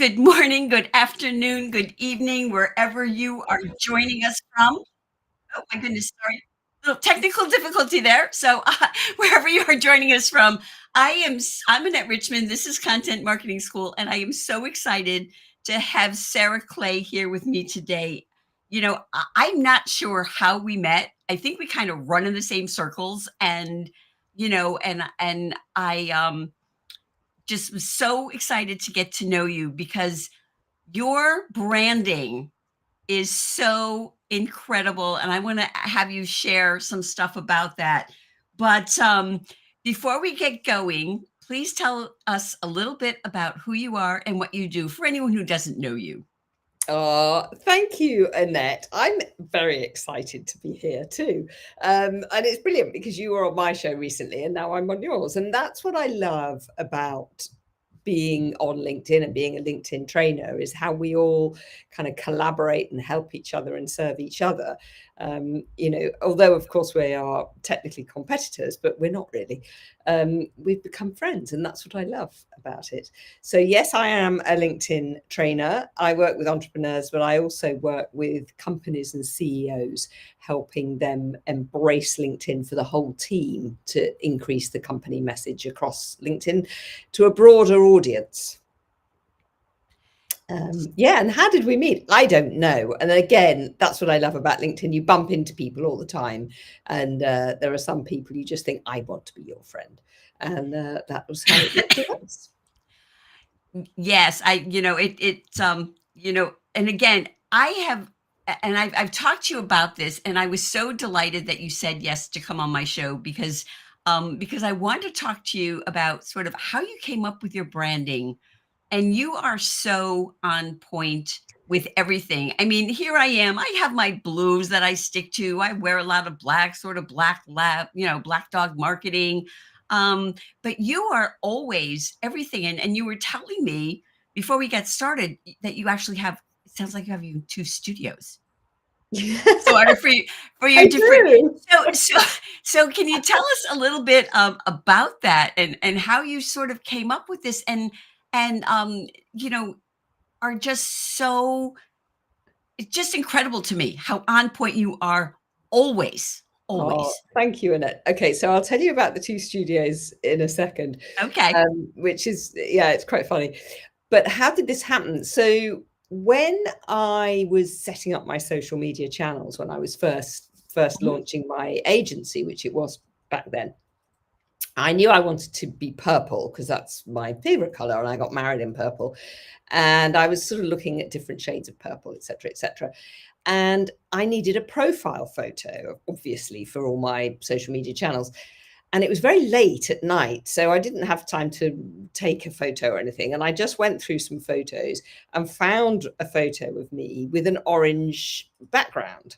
good morning, good afternoon, good evening, wherever you are joining us from. Oh my goodness, sorry. Little technical difficulty there. So, wherever you are joining us from, I'm Annette Richmond. This is Content Marketing School, and I am so excited to have Sarah Clay here with me today. I'm not sure how we met. I think we kind of run in the same circles, and I just was so excited to get to know you because your branding is so incredible, and I want to have you share some stuff about that. But before we get going, please tell us a little bit about who you are and what you do for anyone who doesn't know you. Oh, thank you, Annette. I'm very excited to be here too. And it's brilliant because you were on my show recently and now I'm on yours. And that's what I love about being on LinkedIn and being a LinkedIn trainer is how we all kind of collaborate and help each other and serve each other. Although of course we are technically competitors, but we're not really. We've become friends, and that's what I love about it. So yes, I am a LinkedIn trainer. I work with entrepreneurs, but I also work with companies and CEOs, helping them embrace LinkedIn for the whole team to increase the company message across LinkedIn to a broader audience. And how did we meet? I don't know. And again, that's what I love about LinkedIn. You bump into people all the time, and there are some people you just think, I want to be your friend. And that was how it was. Yes, and again, I've talked to you about this, and I was so delighted that you said yes to come on my show because I wanted to talk to you about sort of how you came up with your branding, and you are so on point with everything. I mean, here I am. I have my blues that I stick to. I wear a lot of black, sort of black lab, black dog marketing. But you are always everything. And you were telling me before we get started that you actually have, it sounds like you have even two studios. So order for your I different. do. So can you tell us a little bit about that and how you sort of came up with this and are just so, it's just incredible to me how on point you are always, Oh, always. thank you, Annette. Okay, so I'll tell you about the two studios in a second, Okay. which is, yeah, it's quite funny. But how did this happen? So when I was setting up my social media channels, when I was first Mhm. launching my agency, which it was back then, I knew I wanted to be purple because that's my favorite color, and I got married in purple. And I was sort of looking at different shades of purple, etc., etc. And I needed a profile photo, obviously, for all my social media channels. And it was very late at night, so I didn't have time to take a photo or anything. And I just went through some photos and found a photo of me with an orange background.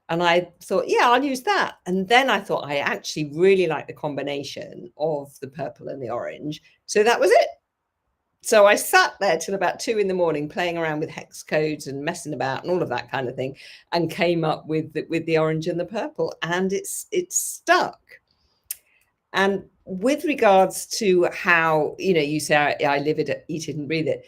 And I thought, yeah, I'll use that. And then I thought I actually really like the combination of the purple and the orange. So that was it. So I sat there till about 2 in the morning playing around with hex codes and messing about and all of that kind of thing, and came up with the orange and the purple, and it's stuck. And with regards to how, you say I live it, eat it, and breathe it,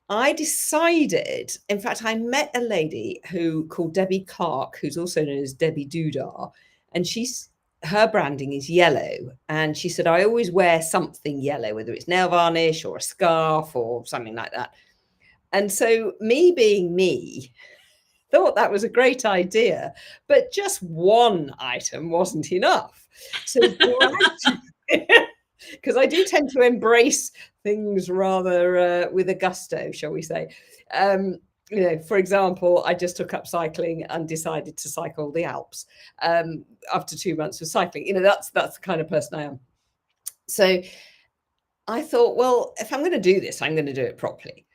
I decided, in fact, I met a lady who called Debbie Clark, who's also known as Debbie Dudar, and her branding is yellow. And she said, I always wear something yellow, whether it's nail varnish or a scarf or something like that. And so me being me, thought that was a great idea, but just one item wasn't enough. So because I do tend to embrace things rather with a gusto, shall we say. For example, I just took up cycling and decided to cycle the Alps after 2 months of cycling. That's the kind of person I am. So I thought, well, if I'm going to do this, I'm going to do it properly.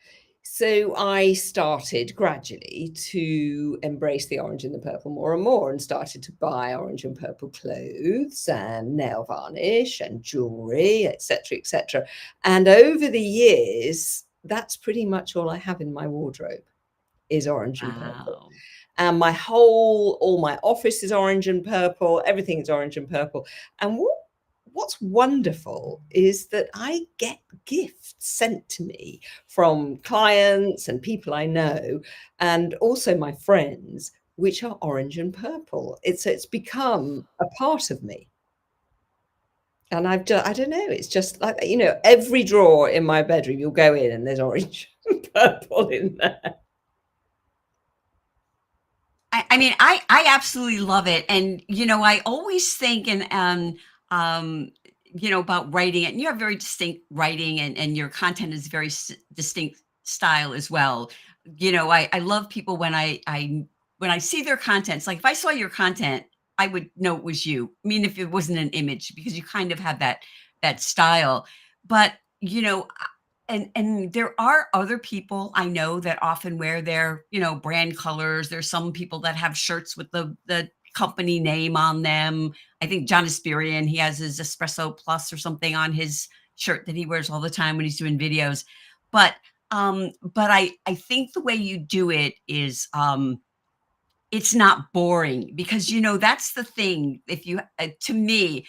So I started gradually to embrace the orange and the purple more and more, and started to buy orange and purple clothes and nail varnish and jewelry, etc., etc. And over the years, that's pretty much all I have in my wardrobe is orange and purple. Wow. And all my office is orange and purple. Everything is orange and purple. And what's wonderful is that I get gifts sent to me from clients and people I know, and also my friends, which are orange and purple. It's become a part of me. And I don't know, it's just like, every drawer in my bedroom, you'll go in and there's orange and purple in there. I mean, I absolutely love it. And, I always think um, about writing it. And you have very distinct writing, and your content is very distinct style as well. I love people when I see their content. It's like, if I saw your content, I would know it was you. I mean, if it wasn't an image, because you kind of have that style. But, and there are other people I know that often wear their, brand colors. There's some people that have shirts with the company name on them. I think John Asperian, he has his Espresso Plus or something on his shirt that he wears all the time when he's doing videos. But I think the way you do it is, it's not boring, because, that's the thing. If you, to me,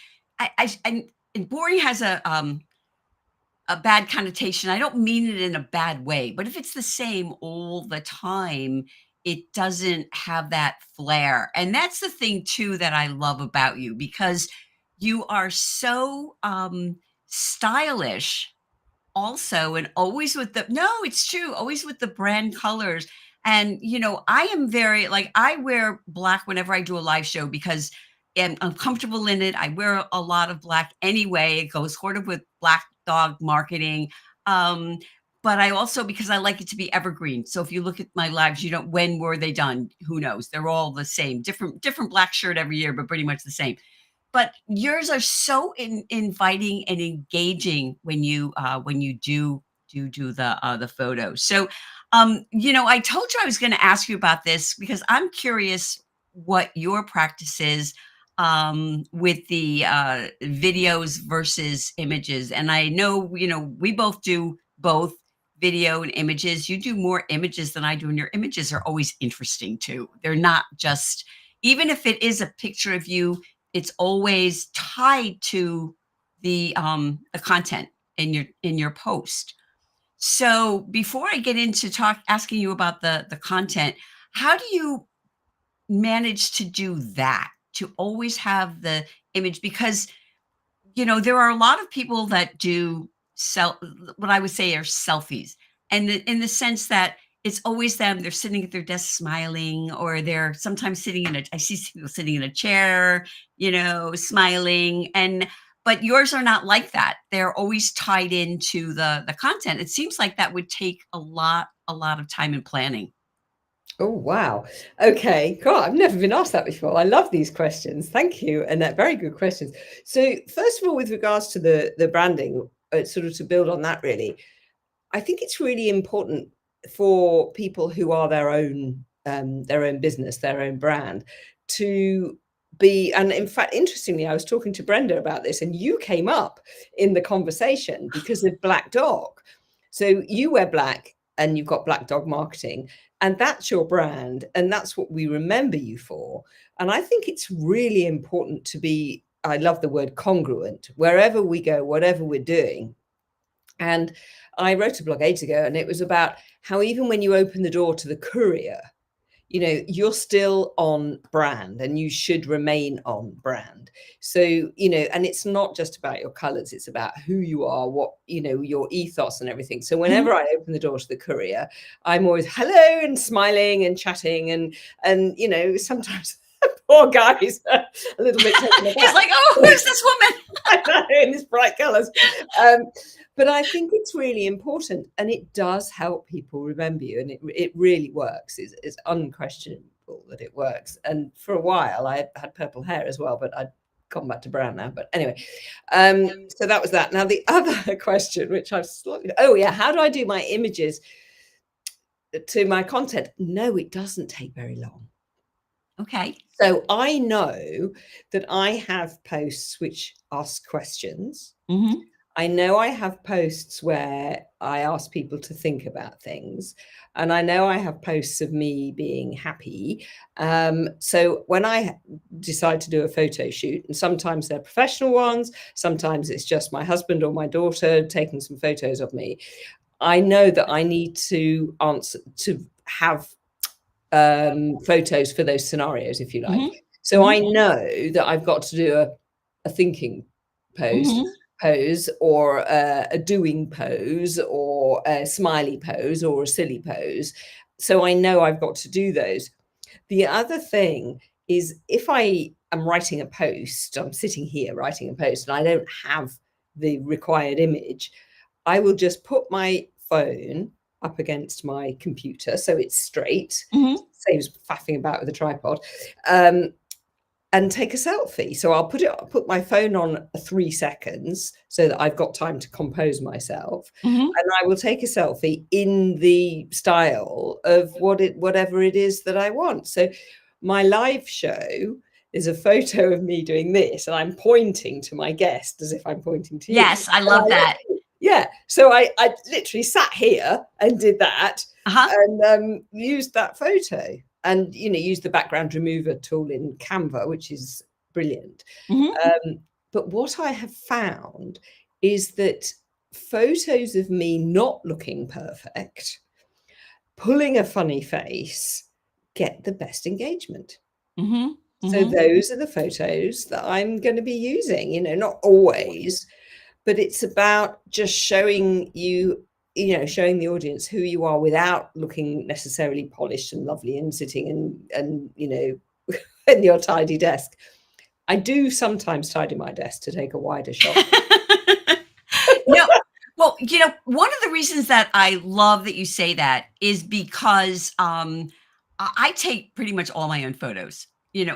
and boring has a bad connotation. I don't mean it in a bad way, but if it's the same all the time, it doesn't have that flair. And that's the thing too that I love about you, because you are so stylish also, and always with the no, it's true, always with the brand colors. And, I am very, like, I wear black whenever I do a live show, because I'm comfortable in it. I wear a lot of black anyway. It goes sort of with black dog marketing. Um, but I also, because I like it to be evergreen. So if you look at my lives, when were they done? Who knows? They're all the same, different black shirt every year, but pretty much the same. But yours are so inviting and engaging when you do the photos. So, I told you I was going to ask you about this, because I'm curious what your practice is with the videos versus images. And I know, we both do both video and images. You do more images than I do, and your images are always interesting too. They're not just, even if it is a picture of you, it's always tied to the content in your post. So before I get into asking you about the content, how do you manage to do that, to always have the image? Because, there are a lot of people that do what I would say are selfies, and in the sense that it's always them. They're sitting at their desk smiling, or they're sometimes sitting I see people sitting in a chair, smiling. But yours are not like that. They're always tied into the content. It seems like that would take a lot of time and planning. Oh, wow. Okay, cool. I've never been asked that before. I love these questions. Thank you. And they're very good questions. So, first of all, with regards to the branding, sort of to build on that, really, I think it's really important for people who are their own business, their own brand, to be. And in fact, interestingly, I was talking to Brenda about this, and you came up in the conversation because of Black Dog. So you wear black, and you've got Black Dog marketing, and that's your brand, and that's what we remember you for. And I think it's really important to be, I love the word congruent, wherever we go, whatever we're doing. And I wrote a blog ages ago, and it was about how even when you open the door to the courier, you're still on brand, and you should remain on brand. So, and it's not just about your colors, it's about who you are, what, your ethos and everything. So whenever I open the door to the courier, I'm always hello and smiling and chatting, and sometimes poor guys are a little bit taken aback. It's like, oh, who's this woman? I know, in these bright colors. But I think it's really important, and it does help people remember you, and it really works. It's unquestionable that it works. And for a while, I had purple hair as well, but I'd gone back to brown now. But anyway, so that was that. Now, the other question, which I've how do I do my images to my content? No, it doesn't take very long. Okay. So I know that I have posts which ask questions. Mm-hmm. I know I have posts where I ask people to think about things, and I know I have posts of me being happy. So when I decide to do a photo shoot, and sometimes they're professional ones, sometimes it's just my husband or my daughter taking some photos of me, I know that I need to have photos for those scenarios, if you like. Mhm. So Mhm. I know that I've got to do a thinking pose, Mhm. or a doing pose, or a smiley pose, or a silly pose. So I know I've got to do those. The other thing is, if I am writing a post, I'm sitting here writing a post and I don't have the required image, I will just put my phone up against my computer so it's straight, Mhm. saves faffing about with a tripod, um, and take a selfie. So I'll put my phone on 3 seconds so that I've got time to compose myself, Mhm. and I will take a selfie in the style of whatever it is that I want. So my live show is a photo of me doing this, and I'm pointing to my guest as if I'm pointing to you. Yes, I love that. Yeah, so I literally sat here and did that, Uh-huh. and used that photo, and used the background remover tool in Canva, which is brilliant. Mhm. But what I have found is that photos of me not looking perfect, pulling a funny face, get the best engagement. Mhm. So Mhm. those are the photos that I'm going to be using, not always, but it's about just showing showing the audience who you are without looking necessarily polished and lovely and sitting and in your tidy desk. I do sometimes tidy my desk to take a wider shot. No, well, one of the reasons that I love that you say that is because, I take pretty much all my own photos.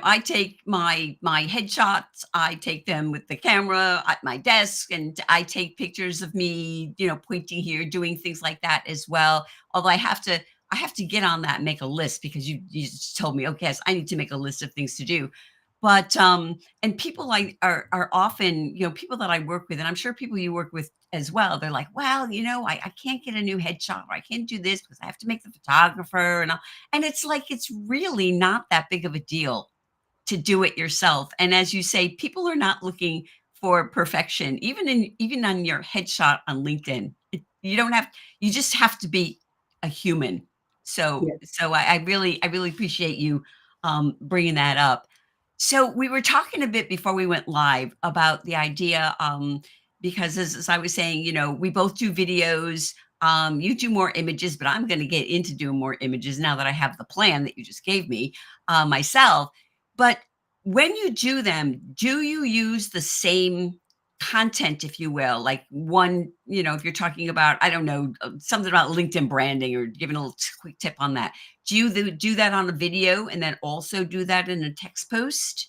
I take my headshots, I take them with the camera at my desk, and I take pictures of me, pointing here, doing things like that as well. Although I have to get on that and make a list because you just told me, "Okay, yes, I need to make a list of things to do." But, and people are often, people that I work with, and I'm sure people you work with as well, they're like, "Well, I can't get a new headshot, or I can't do this because I have to make the photographer," and it's like, it's really not that big of a deal to do it yourself. And as you say, people are not looking for perfection, even on your headshot on LinkedIn. You don't have, you just have to be a human. So Yeah. I really appreciate you bringing that up. So we were talking a bit before we went live about the idea, because as I was saying, we both do videos. You do more images, but I'm going to get into doing more images now that I have the plan that you just gave me myself. But when you do them, do you use the same content, if you will? Like one, if you're talking about, I don't know, something about LinkedIn branding or giving a little quick tip on that. Do you do that on a video and then also do that in a text post?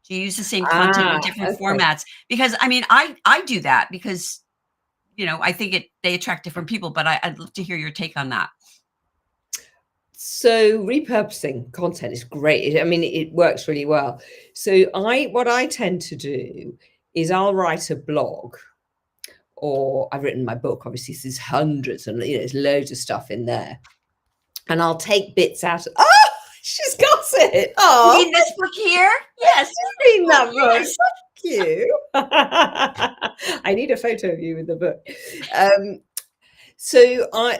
Do you use the same content in different Okay. formats? Because I mean, I do that because, I think they attract different people, but I'd love to hear your take on that. So repurposing content is great. I mean, it works really well. So what I tend to do is I'll write a blog, or I've written my book. Obviously, there's hundreds and there's loads of stuff in there, and I'll take bits out. Oh, she's got it. You Oh, mean this book here? Yes, this reading book, that book. yes. Thank you. I need a photo of you with the book.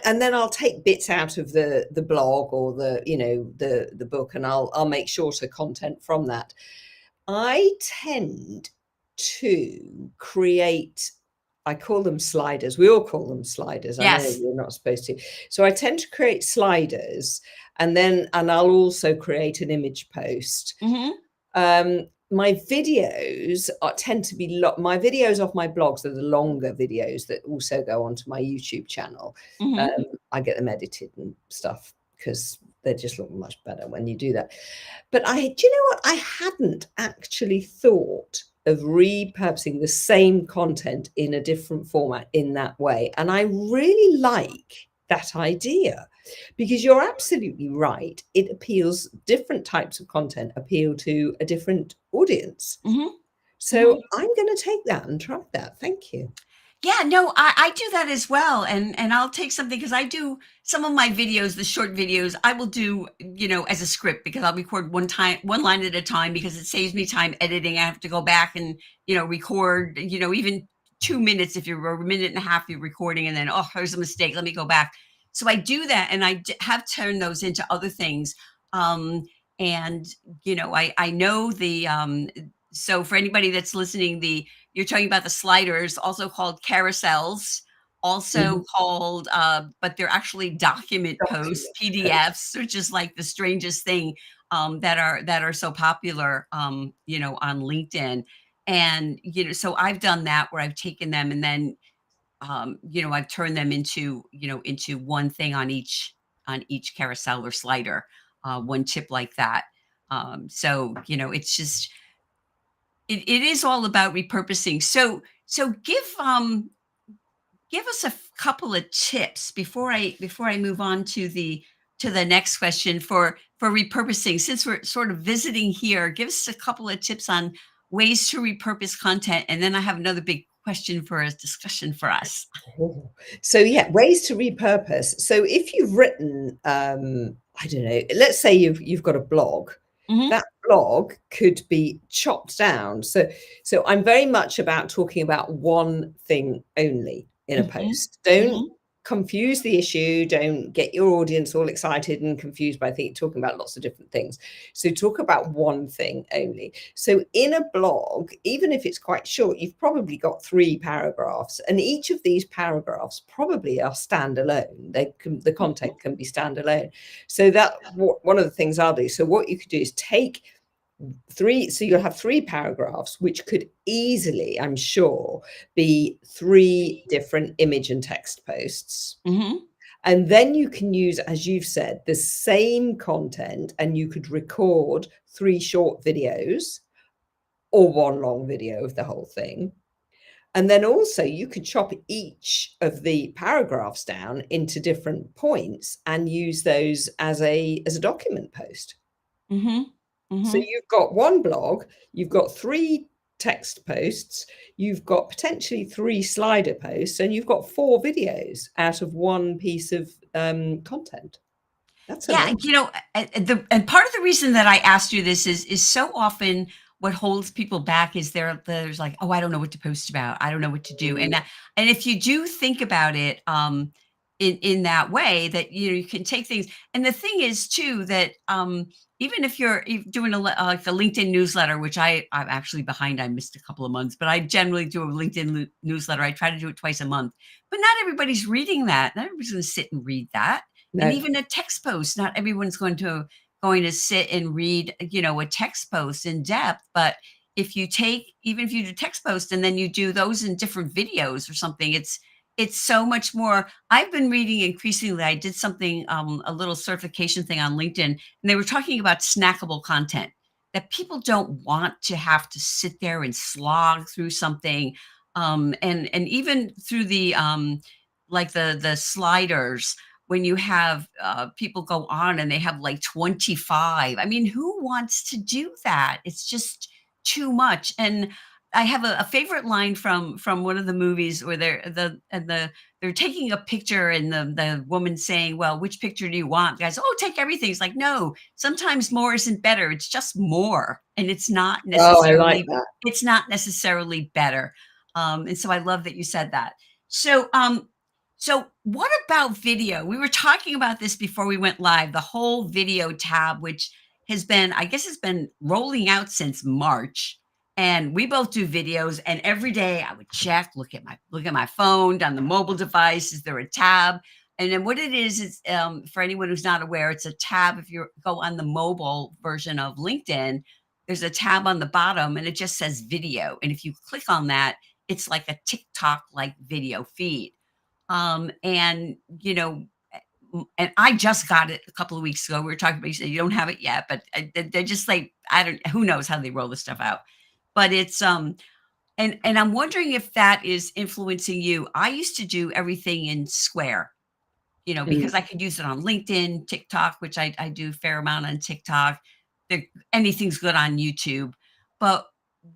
And then I'll take bits out of the blog, or the book, and I'll make shorter content from that. I tend to create, I call them sliders. We all call them sliders. I know Yes. you're not supposed to. So I tend to create sliders, and I'll also create an image post. Mhm. My videos tend to be my videos off my blogs are the longer videos that also go onto my YouTube channel. Mhm. I get them edited and stuff because they just look much better when you do that. But do you know what? I hadn't actually thought of repurposing the same content in a different format in that way. And I really like that idea, because you're absolutely right. It appeals, different types of content appeal to a different audience. Mhm. Mhm. So I'm going to take that and try that. Thank you. Yeah, no, I do that as well. And I'll take something because I do some of my videos, the short videos, I will do, as a script because I'll record one line at a time because it saves me time editing. I have to go back and, record, even 2 minutes if you're a minute and a half you're recording and then, oh, there's a mistake. Let me go back. So I do that and have turned those into other things. Um, and I know so for anybody that's listening, you're talking about the sliders, also called carousels, also Mhm. called, but they're actually document posts, Document post. PDFs, which is like the strangest thing, that are so popular, on LinkedIn. And, so I've done that where I've taken them and then, I've turned them into one thing on each carousel or slider, one tip like that. So, it is all about repurposing. So give us a couple of tips before I move on to the next question for repurposing. Since we're sort of visiting here, give us a couple of tips on ways to repurpose content, and then I have another big question for a discussion for us. Oh. So yeah, ways to repurpose. So if you've written, I don't know, let's say you've got a blog, Hmm. that blog could be chopped down. So I'm very much about talking about one thing only in a Hmm. post. Don't Hmm. confuse the issue. Don't get your audience all excited and confused by talking about lots of different things. So talk about one thing only. So in a blog, even if it's quite short, you've probably got 3 paragraphs, and each of these paragraphs probably are standalone. The content can be standalone. So one of the things I'll do. So what you could do is take three. So you'll have 3 paragraphs, which could easily, I'm sure, be 3 different image and text posts. Hmm. And then you can use, as you've said, the same content, and you could record 3 short videos or one long video of the whole thing. And then also you could chop each of the paragraphs down into different points and use those as a document post. Hmm. So Hmm. you've got one blog, you've got 3 text posts, you've got potentially 3 slider posts, and you've got 4 videos out of one piece of content. That's a Yeah, lot. and part of the reason that I asked you this is so often what holds people back is there's like, oh, I don't know what to post about. I don't know what to do. Mm, And if you do think about it, in that way, that you can take things. And the thing is too that even if you're doing like the LinkedIn newsletter, which I'm actually behind. I missed a couple of months, but I generally do a LinkedIn newsletter. I try to do it twice a month. But not everybody's reading that. Not everybody's going to sit and read that. And no. even a text post, not everyone's going to sit and read, a text post in depth. But even if you do text post and then you do those in different videos or something, it's so much more. I've been reading increasingly. I did something, a little certification thing on LinkedIn, and they were talking about snackable content, that people don't want to have to sit there and slog through something. And even through the like the sliders, when you have people go on and they have like 25. I mean, who wants to do that? It's just too much. And I have a favorite line from one of the movies where they're taking a picture and the woman saying, "Well, which picture do you want?" The guy's, "Oh, take everything." It's like, no, sometimes more isn't better. It's just more, and Oh, I like that. it's not necessarily better. And so I love that you said that. So so what about video? We were talking about this before we went live, the whole video tab, which I guess it's been rolling out since March. And we both do videos, and every day I would check, look at my phone on the mobile device. Is there a tab? And then what it is for anyone who's not aware, it's a tab. If you go on the mobile version of LinkedIn, there's a tab on the bottom and it just says video. And if you click on that, it's like a TikTok like video feed. And and I just got it a couple of weeks ago. We were talking about, you said you don't have it yet, but they're just like, I don't, who knows how they roll this stuff out. But it's and I'm wondering if that is influencing you. I used to do everything in Square, Mm. because I could use it on LinkedIn, TikTok, which I do a fair amount on TikTok. There, anything's good on YouTube. But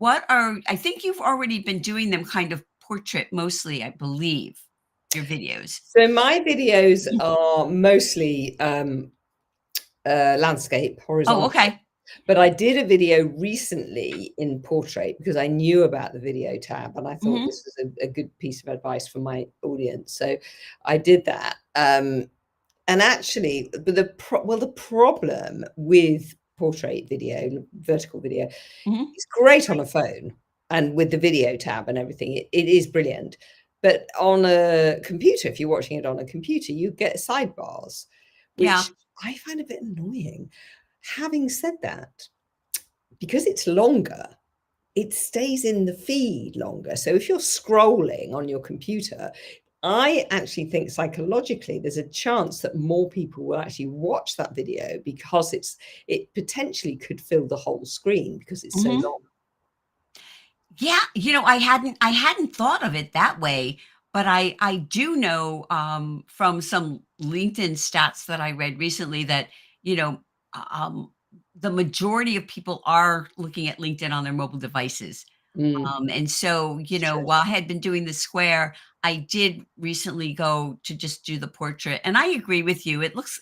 I think you've already been doing them kind of portrait mostly, I believe, your videos. So my videos are mostly landscape, Oh, horizontal. okay. But I did a video recently in portrait because I knew about the video tab and I thought Mhm, this was a good piece of advice for my audience. So I did that. And actually, but the problem with portrait video, vertical video, mhm. it's great on a phone and with the video tab and everything, it is brilliant. But on a computer, if you're watching it on a computer, you get sidebars, Yeah. which I find a bit annoying. Having said that, because it's longer, it stays in the feed longer. So if you're scrolling on your computer, I actually think psychologically there's a chance that more people will actually watch that video because it potentially could fill the whole screen because it's so Mhm. long. Yeah, I hadn't thought of it that way, but I do know, from some LinkedIn stats that I read recently that, you know, um, the majority of people are looking at LinkedIn on their mobile devices. And so, It's true. while I had been doing the square, I did recently go to just do the portrait. And I agree with you. It looks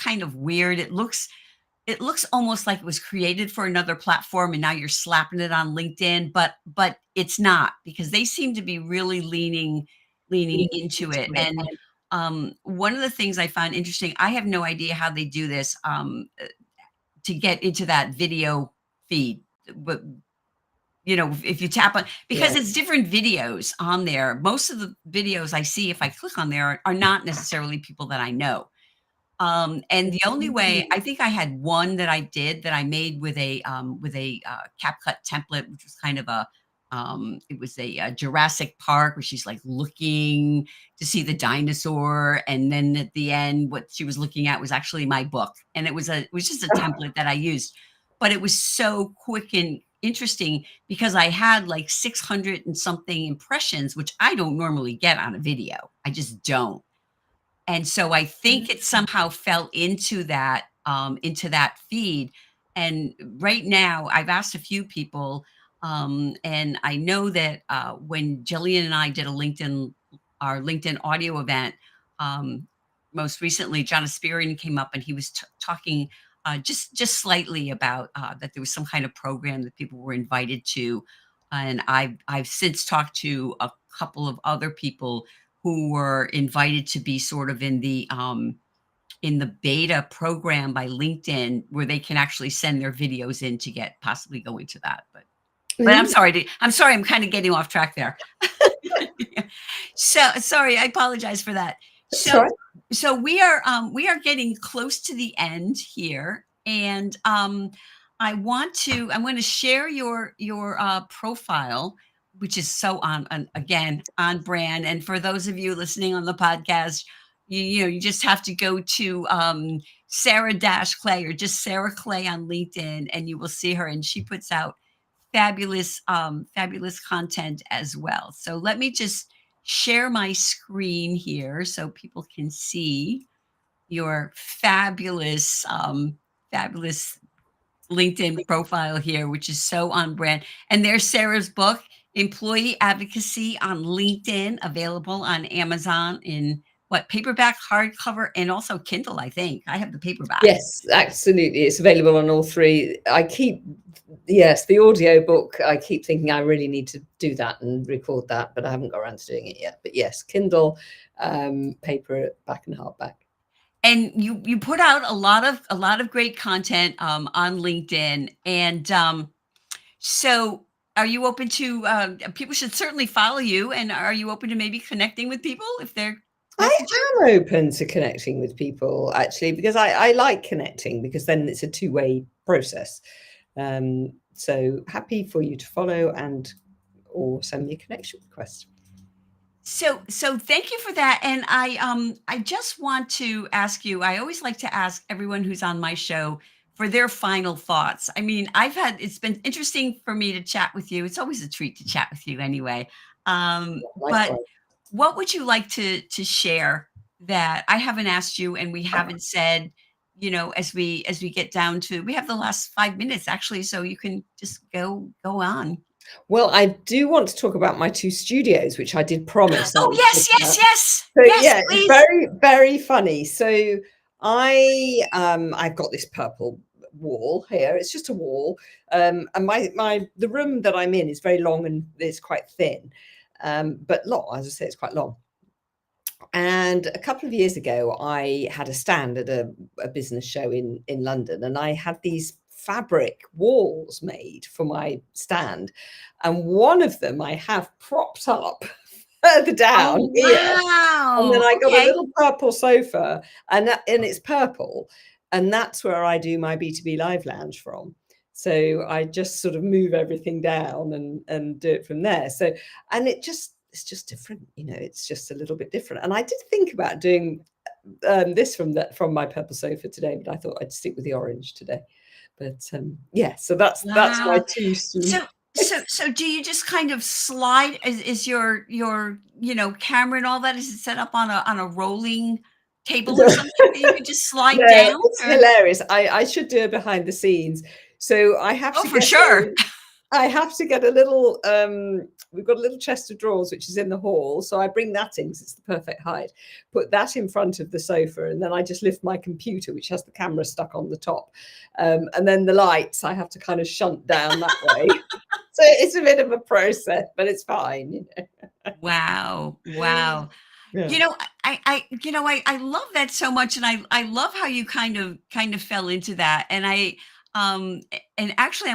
kind of weird. It looks almost like it was created for another platform and now you're slapping it on LinkedIn, but it's not because they seem to be really leaning into it. And one of the things I find interesting, I have no idea how they do this, to get into that video feed. But if you tap on, because Yeah. it's different videos on there. Most of the videos I see if I click on there are not necessarily people that I know. And the only way, I think I had one that I did that I made with a CapCut template, which was kind of it was a Jurassic Park where she's like looking to see the dinosaur, and then at the end, what she was looking at was actually my book, and it was just a template that I used, but it was so quick and interesting because I had like 600 and something impressions, which I don't normally get on a video. I just don't. And so I think it somehow fell into that feed. And right now, I've asked a few people, and I know that when Jillian and I did our LinkedIn audio event, um, most recently, John Aspirian came up and he was talking just slightly about that there was some kind of program that people were invited to, and I've since talked to a couple of other people who were invited to be sort of in the beta program by LinkedIn where they can actually send their videos in to get possibly go into that. But Mm, I'm sorry, I'm kind of getting off track there. So sorry, I apologize for that. that's all So right. we are getting close to the end here, and I'm going to share your profile, which is so again on brand. And for those of you listening on the podcast, you just have to go to Sarah Dash Clay or just Sarah Clay on LinkedIn, and you will see her, and she puts out fabulous content as well. So let me just share my screen here so people can see your fabulous LinkedIn profile here, which is so on brand. And there's Sarah's book, Employee Advocacy on LinkedIn, available on Amazon in what, paperback, hardcover, and also Kindle, I think. I have the paperback. Yes, absolutely. It's available on all three. Yes, the audio book, I keep thinking I really need to do that and record that, but I haven't got around to doing it yet. But yes, Kindle, paperback and hardback. And you put out a lot of great content on LinkedIn, and so are you open to people should certainly follow you, and are you open to maybe connecting with people if they're I message you? am open to connecting with people actually because I like connecting because then it's a two-way process. So happy for you to follow and or send me a connection request. So thank you for that. And I just want to ask you, I always like to ask everyone who's on my show for their final thoughts. I mean, it's been interesting for me to chat with you. It's always a treat to chat with you anyway. But Likewise. what would you like to share that I haven't asked you and we haven't said, as we get down to, we have the last 5 minutes actually, so you can just go on. Well, I do want to talk about my 2 studios, which I did promise I Oh, would talk yes, yes, about. yes. So Yes, yeah, it's please. very, very funny. So I've got this purple wall here. It's just a wall. And the room that I'm in is very long and it's quite thin. But long, as I say, it's quite long. And a couple of years ago, I had a stand at a business show in London, and I had these fabric walls made for my stand. And one of them I have propped up further down Oh, here. And then wow. I got a Okay. little purple sofa, and it's purple, and that's where I do my B2B Live Lounge from. So I just sort of move everything down and do it from there. So, and it's just different, you know, it's just a little bit different. And I did think about doing this from my purple sofa today, but I thought I'd stick with the orange today. But yeah, so that's my Wow. two So do you just kind of slide, is your, camera and all that, is it set up on a rolling table or something that you could just slide No, down, it's or? hilarious. I should do it behind the scenes. So Oh, for sure. I have to get a little we've got a little chest of drawers which is in the hall. So I bring that in because it's the perfect height. Put that in front of the sofa, and then I just lift my computer, which has the camera stuck on the top. And then the lights I have to kind of shunt down that way. So it's a bit of a process, but it's fine, you Wow, know. wow. Yeah. I love that so much, and I love how you kind of fell into that, and and actually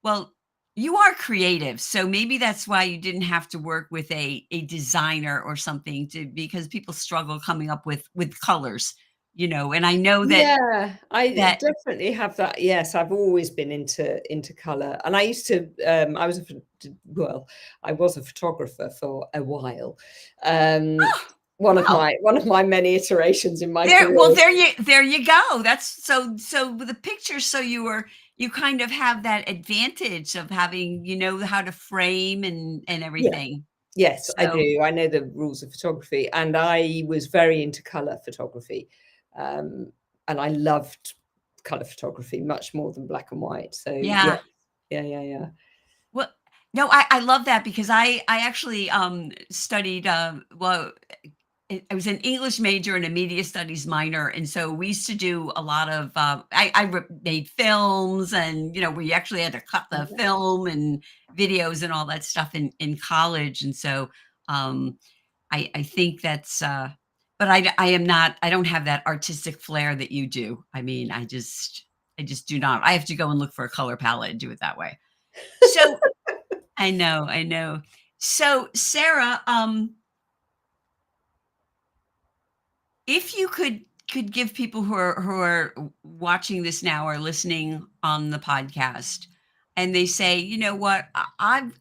well, you are creative, so maybe that's why you didn't have to work with a designer or something, because people struggle coming up with colors, and I know Yeah, I that definitely have that. Yes, I've always been into color, and I used to. Well, I was a photographer for a while. Um, wow. one of my many iterations in my There well, career. there you go. That's so with the pictures, so you kind of have that advantage of having, how to frame and Yeah, everything. yes, I So, do. I know the rules of photography, and I was very into color photography, um, and I loved color photography much more than black and white. So yeah, yeah. yeah. Well, no, I love that because I actually, studied, well, I was an English major and a media studies minor, and so we used to do a lot of, made films, and, we actually had to cut the film and videos and all that stuff in college, and so, um, I think that's, but I am not, I don't have that artistic flair that you do. I mean, I just do not. I have to go and look for a color palette and do it that way. So I know, I know. So, Sarah, if you could give people who are watching this now or listening on the podcast, and they say, you know what, I've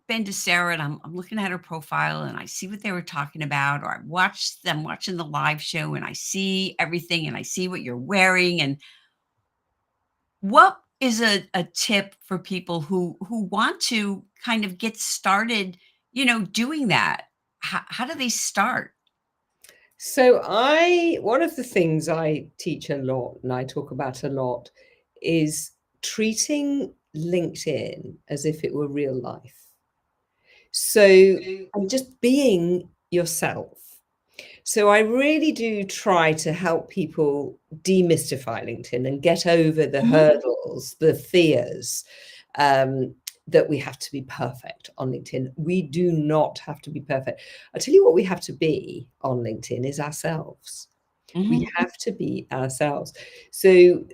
been to Sarah, and I'm looking at her profile, and I see what they were talking about, or I watched them watching the live show, and I see everything, and I see what you're wearing, and what is a tip for people who want to kind of get started, doing that? How do they start? So I one of the things I teach a lot and I talk about a lot is treating LinkedIn as if it were real life. So and just being yourself. So I really do try to help people demystify LinkedIn and get over the Mhm. hurdles, the fears, um, that we have to be perfect on LinkedIn. We do not have to be perfect. I tell you what we have to be on LinkedIn is ourselves. We Mhm. have to be ourselves. So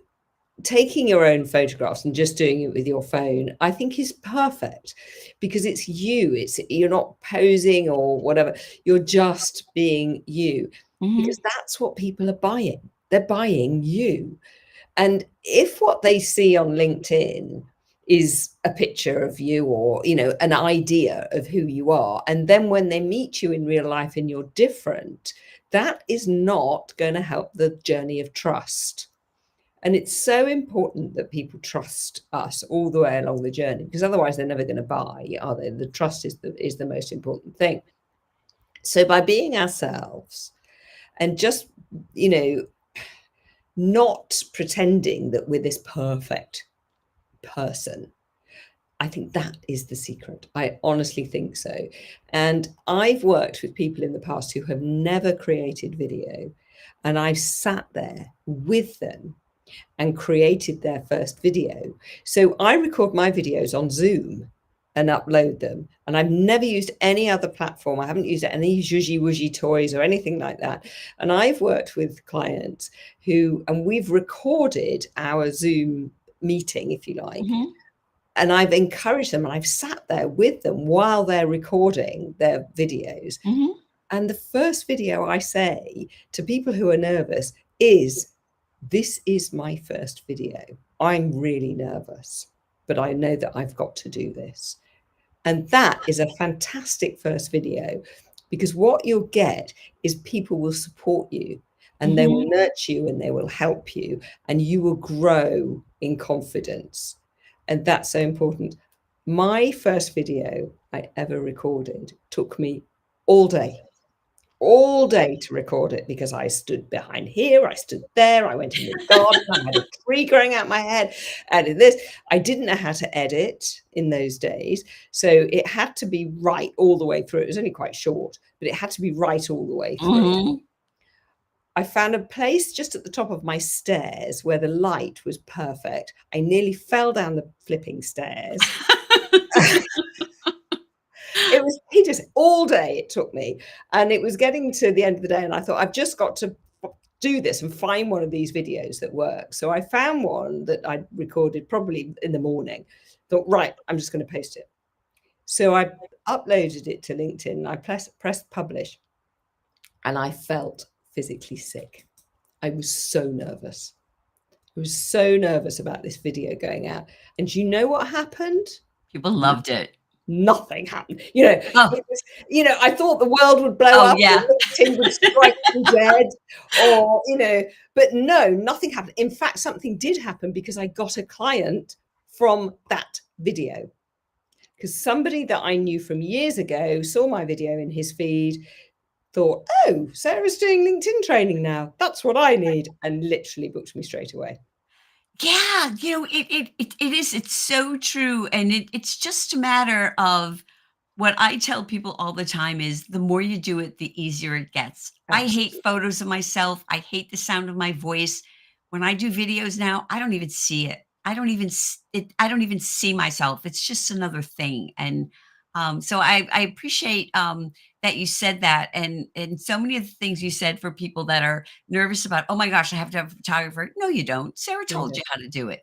taking your own photographs and just doing it with your phone, I think is perfect because it's you. It's you're not posing or whatever. You're just being you because Mhm. that's what people are buying. They're buying you. And if what they see on LinkedIn is a picture of you or, an idea of who you are, and then when they meet you in real life and you're different, that is not going to help the journey of trust. And it's so important that people trust us all the way along the journey because otherwise they're never going to buy, are they? The trust is the most important thing. So by being ourselves and just, you know, not pretending that we're this perfect person, I think that is the secret. I honestly think so. And I've worked with people in the past who have never created video, and I've sat there with them and created their first video. So I record my videos on Zoom and upload them. And I've never used any other platform. I haven't used any zhuzhy wuzhy toys or anything like that. And I've worked with clients and we've recorded our Zoom meeting, if you like. Mhm. And I've encouraged them and I've sat there with them while they're recording their videos. Mhm. And the first video I say to people who are nervous is, this is my first video. I'm really nervous, but I know that I've got to do this. And that is a fantastic first video, because what you'll get is people will support you and they will Mhm. nurture you and they will help you and you will grow in confidence. And that's so important. My first video I ever recorded took me all day to record it, because I stood behind here, I stood there, I went in the garden, I had a tree growing out my head, and in this, I didn't know how to edit in those days. So it had to be right all the way through. It was only quite short, but it had to be right all the way through. Mhm. I found a place just at the top of my stairs where the light was perfect. I nearly fell down the flipping stairs. It was hideous. All day it took me. And it was getting to the end of the day, and I thought, I've just got to do this and find one of these videos that works. So I found one that I recorded probably in the morning. Thought, right, I'm just going to post it. So I uploaded it to LinkedIn. I pressed publish, and I felt physically sick. I was so nervous. I was so nervous about this video going out. And do you know what happened? People loved it. Nothing happened. Oh, I thought the world would blow oh up or yeah. LinkedIn would strike me dead, or, but no, nothing happened. In fact, something did happen, because I got a client from that video. Because somebody that I knew from years ago saw my video in his feed, thought, oh, Sarah's doing LinkedIn training now. That's what I need. And literally booked me straight away. Yeah, it is, it's so true, and it's just a matter of what I tell people all the time is the more you do it, the easier it gets. I hate Absolutely. photos of myself. I hate the sound of my voice. When I do videos now, I don't even see it. I don't even see myself. It's just another thing. And so I appreciate that you said that, and so many of the things you said for people that are nervous about, oh my gosh, I have to have a photographer. No, you don't. Sarah told Yeah. you how to do it.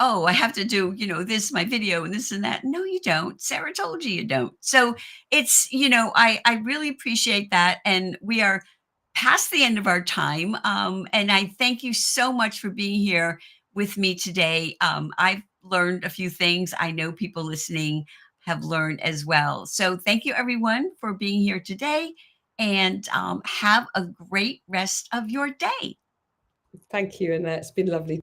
Oh, I have to do, this, my video and this and that. No, you don't. Sarah told you you don't. So it's, I really appreciate that. And we are past the end of our time. And I thank you so much for being here with me today. I've learned a few things. I know people listening have learned as well. So thank you everyone for being here today, and have a great rest of your day. Thank you. And it's been lovely